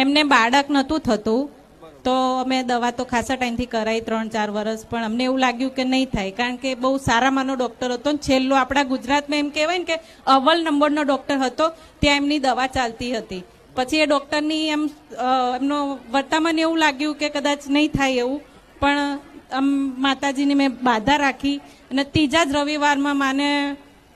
એમને બાળક નહોતું થતું, તો અમે દવા તો ખાસા ટાઈમથી કરાઈ 3-4 વર્ષ, પણ અમને એવું લાગ્યું કે નહીં થાય, કારણ કે બહુ સારામાંનો ડૉક્ટર હતો ને છેલ્લો આપણા ગુજરાતમાં એમ કહેવાય ને કે અવ્વલ નંબરનો ડૉક્ટર હતો, ત્યાં એમની દવા ચાલતી હતી. પછી એ ડૉક્ટરની એમનો વર્તામાં એવું લાગ્યું કે કદાચ નહીં થાય એવું, પણ માતાજીની મેં બાધા રાખી અને ત્રીજા જ રવિવારમાં માને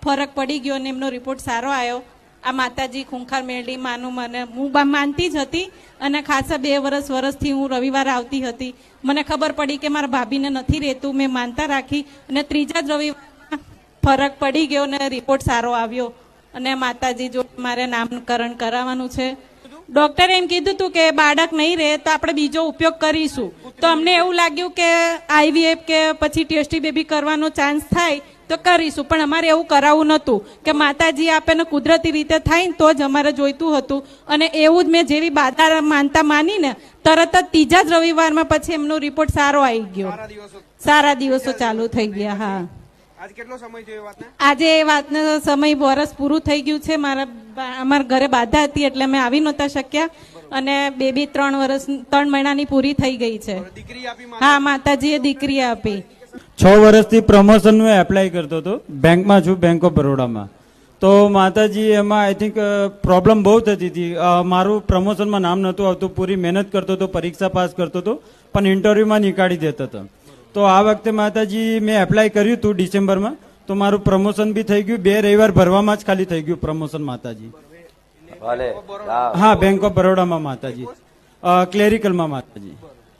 ફરક પડી ગયો અને એમનો રિપોર્ટ સારો આવ્યો. આ માતાજી ખૂંખાર મેળવી માનું મને હું માનતી જ હતી અને ખાસા 2 વર્ષથી હું રવિવાર આવતી હતી. મને ખબર પડી કે મારા ભાભીને નથી રહેતું, મેં માનતા રાખી અને ત્રીજા જ રવિવારમાં ફરક પડી ગયો અને રિપોર્ટ સારો આવ્યો અને માતાજી જો મારે નામકરણ કરાવવાનું છે. ડોક્ટરે એમ કીધું હતું કે બાળક નહીં રહે તો આપણે બીજો ઉપયોગ કરીશું. તો અમને એવું લાગ્યું કે આઈવીએફ કે પછી ટેસ્ટી બેબી કરવાનો ચાન્સ થાય તો કરીશું, પણ અમારે એવું કરાવવું નહોતું કે માતાજી આપે ને કુદરતી રીતે થાય ને તો જ અમારે જોઈતું હતું. અને એવું જ મેં જેવી બાધા માનતા માની ને તરત જ ત્રીજા જ રવિવારમાં પછી એમનો રિપોર્ટ સારો આવી ગયો. સારા દિવસો ચાલુ થઈ ગયા. હા, આજે કેટલો સમય થયો એ વાતને? આજે એ વાતનો સમય વર્ષ પૂરું થઈ ગયું છે. અમારા ઘરે બાધા હતી એટલે અમે આવી નહોતા શક્યા અને બેબી 3 મહિનાની પૂરી થઈ ગઈ છે. દીકરી આપી? હા, માતાજીએ દીકરી આપી. 6 વર્ષથી પ્રમોશન નું એપ્લાય કરતો હતો, બેંકમાં છું, બેંક ઓફ બરોડામાં. તો માતાજી એમાં આઈ થિંક પ્રોબ્લેમ બહુ થતી હતી. મારું પ્રમોશનમાં નામ નહોતું આવતું. પૂરી મહેનત કરતો હતો, પરીક્ષા પાસ કરતો હતો, પણ ઇન્ટરવ્યુમાં નીકાળી દેતો હતો. તો આ વખતે માતાજી મેં એપ્લાય કર્યું હતું ડિસેમ્બરમાં, તો મારું પ્રમોશન બી થઈ ગયું. 2 રવિવાર ભરવામાં જ ખાલી થઈ ગયું પ્રમોશન માતાજી. હા, બેંક ઓફ બરોડામાં માતાજી, ક્લેરિકલમાં માતાજી.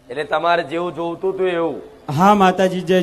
એટલે તમારે જેવું જોવતું હતું એવું? હા માતાજી, જે